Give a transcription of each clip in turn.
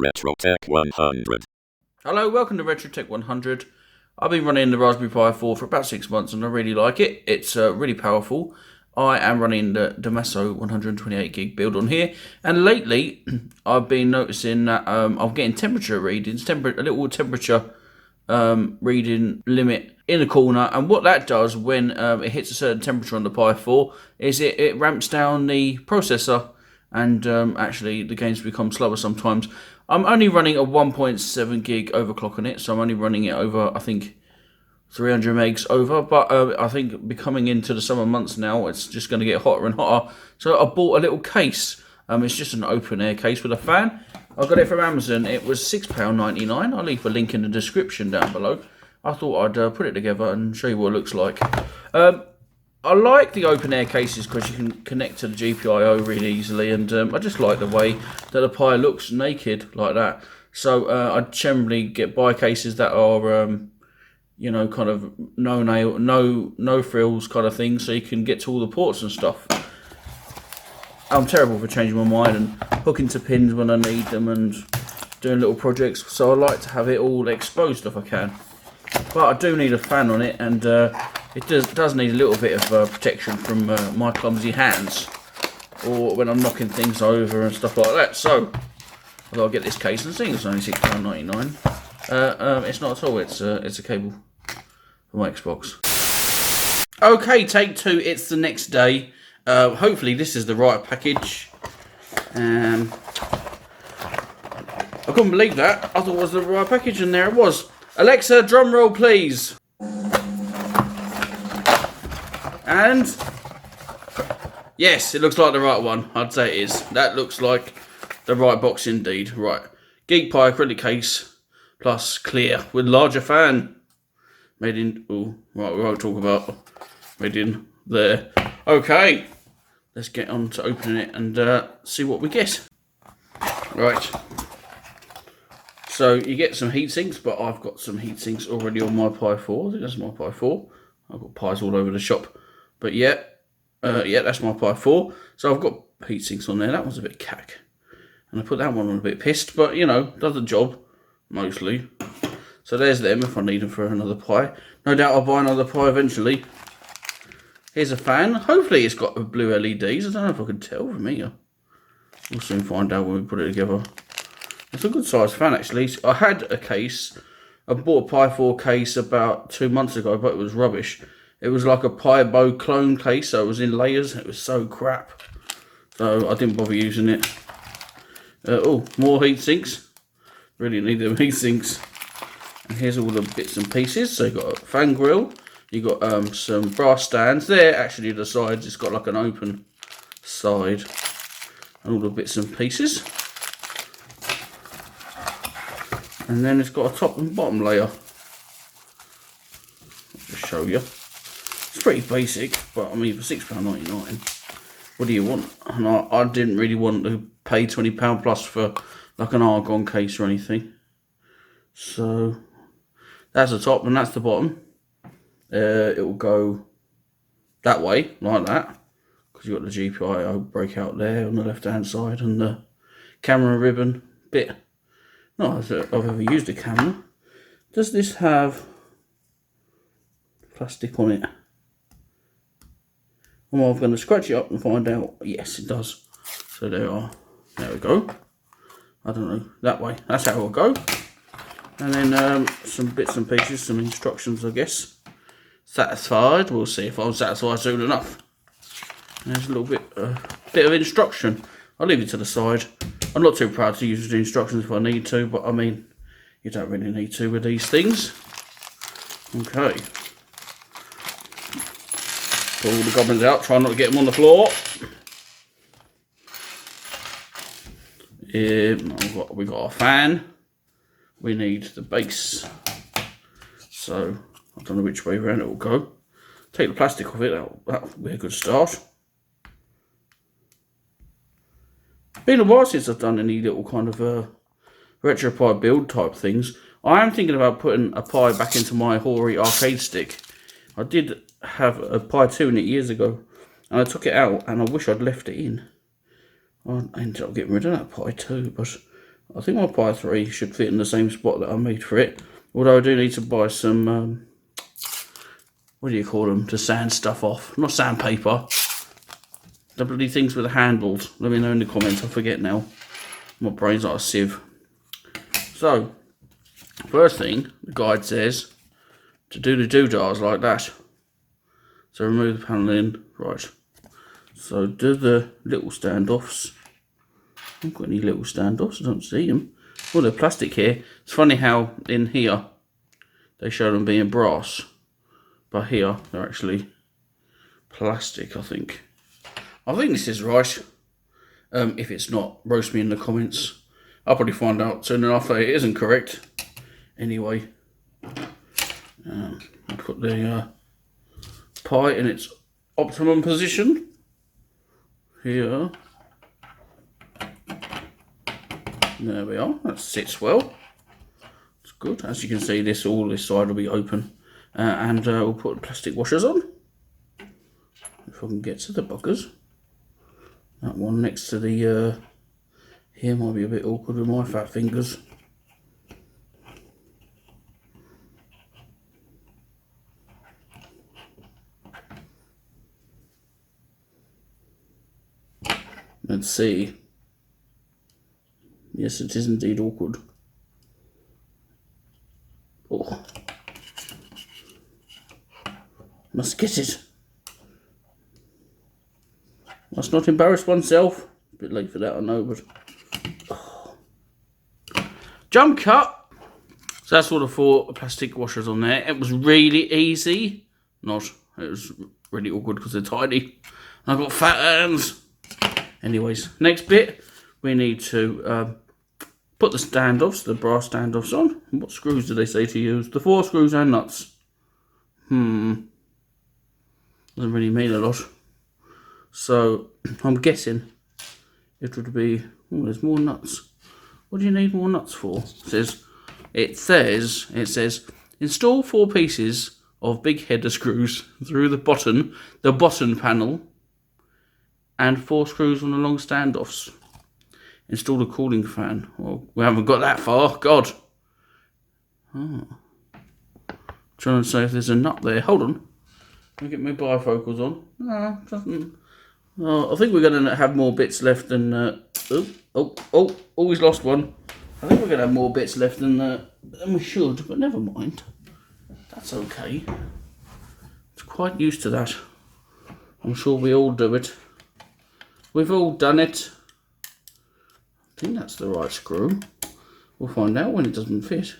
RetroTech 100. Hello, welcome to RetroTech 100. I've been running the Raspberry Pi 4 for about 6 months and I really like it. It's really powerful. I am running the Damaso 128 gig build on here, and lately I've been noticing that I'm getting temperature readings, a little temperature reading limit in the corner, and what that does when it hits a certain temperature on the Pi 4 is it ramps down the processor, and actually the games become slower sometimes. I'm only running a 1.7 gig overclock on it, so I'm only running it over, I think, 300 megs over, but I think becoming into the summer months now, it's just going to get hotter and hotter. So I bought a little case. It's just an open air case with a fan. I got it from Amazon. It was £6.99. I'll leave a link in the description down below. I thought I'd put it together and show you what it looks like. I like the open air cases because you can connect to the GPIO really easily, and I just like the way that the Pi looks naked like that. So I generally get buy cases that are kind of no frills kind of thing, so you can get to all the ports and stuff. I'm terrible for changing my mind and hooking to pins when I need them and doing little projects, so I like to have it all exposed if I can. But I do need a fan on it, and it does need a little bit of protection from my clumsy hands, or when I'm knocking things over and stuff like that. So I thought I'd get this case, and seeing it's only £6.99, it's not at all. It's a cable for my Xbox. Okay, take two. It's the next day. Hopefully this is the right package. I couldn't believe that. I thought it was the right package, and there it was. Alexa, drum roll, please. And yes, it looks like the right one. I'd say it is. That looks like the right box indeed. Right, Geek Pi acrylic case plus clear with larger fan. Made in. Oh, right. We won't talk about made in there. Okay, let's get on to opening it and see what we get. Right. So you get some heat sinks, but I've got some heat sinks already on my Pi 4. I think that's my Pi 4. I've got Pis all over the shop. But yeah, that's my Pi 4. So I've got heat sinks on there. That one's a bit cack. And I put that one on a bit pissed, but does the job, mostly. So there's them if I need them for another Pi. No doubt I'll buy another Pi eventually. Here's a fan. Hopefully it's got blue LEDs. I don't know if I can tell from here. We'll soon find out when we put it together. It's a good sized fan actually. I had a case. I bought a Pi 4 case about 2 months ago, but it was rubbish. It was like a Pi Bo clone case, so it was in layers. It was so crap. So I didn't bother using it. Oh, more heat sinks. Really need them heat sinks. And here's all the bits and pieces. So you've got a fan grill. You've got some brass stands. There, actually, the sides, it's got like an open side. And all the bits and pieces. And then it's got a top and bottom layer. I'll just show you. It's pretty basic, but I mean, for £6.99, what do you want? And I didn't really want to pay £20 plus for like an argon case or anything. So that's the top and that's the bottom. It will go that way, like that, because you've got the GPIO breakout there on the left hand side and the camera ribbon bit. Not as I've ever used a camera. Does this have plastic on it? Well, I'm going to scratch it up and find out. Yes, it does. So there we go. I don't know, that way. That's how it'll go. And then some bits and pieces, some instructions, I guess. Satisfied. We'll see if I'm satisfied soon enough. And there's a little bit of instruction. I'll leave it to the side. I'm not too proud to use the instructions if I need to, but I mean, you don't really need to with these things. Okay. Pull all the goblins out, try not to get them on the floor. We got our fan. We need the base. So, I don't know which way around it will go. Take the plastic off it, that'll be a good start. Been a while since I've done any little kind of retro Pi build type things. I am thinking about putting a Pi back into my Hori arcade stick. I did have a Pi 2 in it years ago, and I took it out, and I wish I'd left it in. I ended up getting rid of that Pi 2, but I think my Pi 3 should fit in the same spot that I made for it. Although I do need to buy some, what do you call them, to sand stuff off. Not sandpaper. The bloody things with the handles. Let me know in the comments, I forget now. My brain's like a sieve. So, first thing, the guide says to do the doodahs like that. So remove the panel in, right. So do the little standoffs. I haven't got any little standoffs, I don't see them. Oh, they're plastic here. It's funny how in here they show them being brass, but here they're actually plastic, I think. I think this is right. If it's not, roast me in the comments. I'll probably find out soon enough that it isn't correct. Anyway, I'll put the Pi in its optimum position here. There we are. That sits well. It's good. As you can see, all this side will be open, and we'll put plastic washers on. If I can get to the buggers. That one next to the here might be a bit awkward with my fat fingers. Let's see. Yes, it is indeed awkward. Oh. Must get it. Must not embarrass oneself. A bit late for that, I know, but... Oh. Jump cut! So that's all the 4 plastic washers on there. It was really easy. Not. It was really awkward because they're tiny. I've got fat hands. Anyways, next bit, we need to put the standoffs, the brass standoffs on. What screws do they say to use? The 4 screws and nuts. Doesn't really mean a lot. So, I'm guessing it would be... Oh, there's more nuts. What do you need more nuts for? It says, install 4 pieces of big header screws through the bottom panel, and 4 screws on the long standoffs. Install a cooling fan. Well, we haven't got that far. God. Oh. Trying to say if there's a nut there. Hold on. Let me get my bifocals on. No, doesn't. Oh, I think we're going to have more bits left than... always lost one. I think we're going to have more bits left than we should, but never mind. That's okay. It's quite used to that. I'm sure we all do it. We've all done it. I think that's the right screw. We'll find out when it doesn't fit.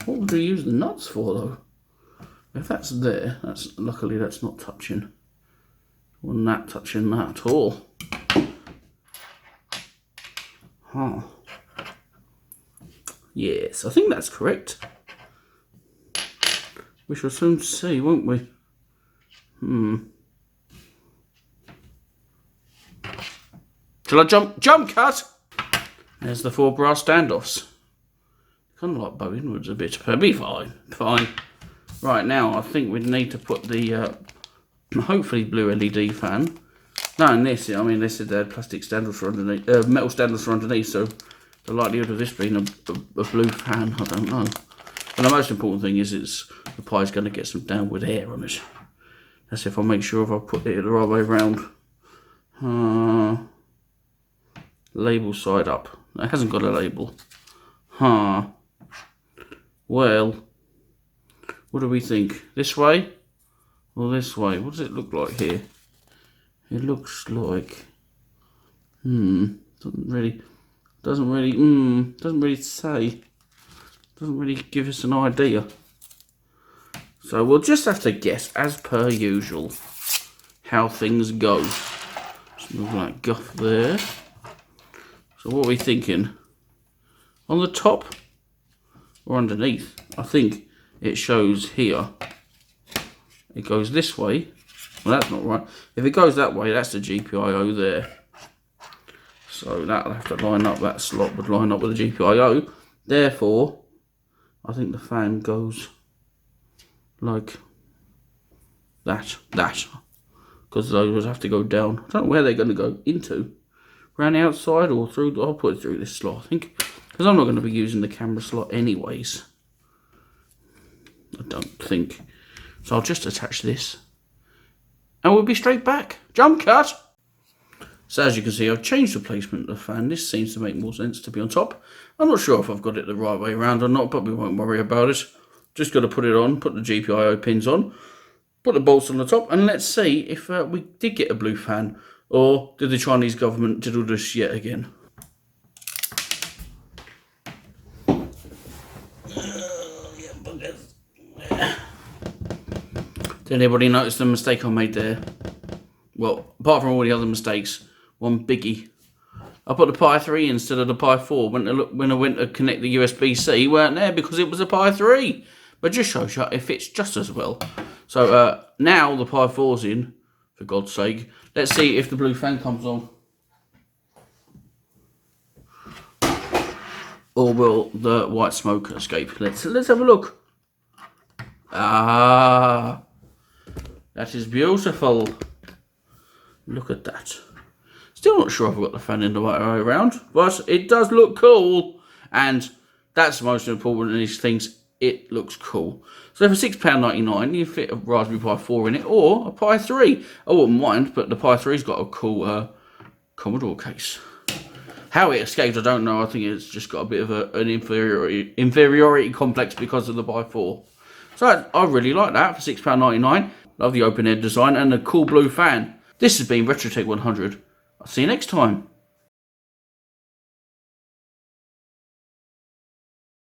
What would we use the nuts for though? If that's there, luckily that's not touching. Wasn't that touching that at all? Huh. Yes, I think that's correct. We shall soon see, won't we? Shall I jump cut? There's the 4 brass standoffs. Kind of like bow inwards a bit, but it'll be fine. Fine. Right, now I think we'd need to put the hopefully blue LED fan. No, and this, I mean, this is the plastic standoffs for underneath, metal standoffs for underneath, so the likelihood of this being a blue fan, I don't know. But the most important thing is the Pi's going to get some downward air on it. That's if I make sure if I put it the right way around. Label side up. It hasn't got a label. Well, what do we think? This way or this way? What does it look like here? It looks like doesn't really say. Doesn't really give us an idea. So we'll just have to guess, as per usual, how things go. Just move that guff there. So what are we thinking? On the top or underneath? I think it shows here. It goes this way. Well, that's not right. If it goes that way, that's the GPIO there. So that'll have to line up, that slot would line up with the GPIO. Therefore, I think the fan goes like that. Because those would have to go down. I don't know where they're going to go into. around the outside or through. I'll put it through this slot, I think, because I'm not going to be using the camera slot anyways. I don't think. So I'll just attach this, and we'll be straight back. Jump cut. So as you can see, I've changed the placement of the fan. This seems to make more sense to be on top. I'm not sure if I've got it the right way around or not, but we won't worry about it. Just got to put it on, put the GPIO pins on, put the bolts on the top, and let's see if we did get a blue fan, or did the Chinese government diddle this yet again. Did anybody notice the mistake I made there? Well, apart from all the other mistakes, one biggie. I put the Pi 3 instead of the Pi 4. When I went to connect the USB-C, weren't there because it was a Pi 3. But just shows you it fits just as well. So now the Pi 4's in, for God's sake. Let's see if the blue fan comes on. Or will the white smoke escape? Let's have a look. Ah, that is beautiful. Look at that. Still not sure if I've got the fan in the right way around, but it does look cool. And that's the most important of these things. It looks cool. So for £6.99, you fit a Raspberry Pi 4 in it, or a Pi 3. I wouldn't mind, but the Pi 3's got a cool Commodore case. How it escaped, I don't know. I think it's just got a bit of an inferiority complex because of the Pi 4. So I really like that for £6.99. Love the open-air design and the cool blue fan. This has been RetroTech 100. I'll see you next time.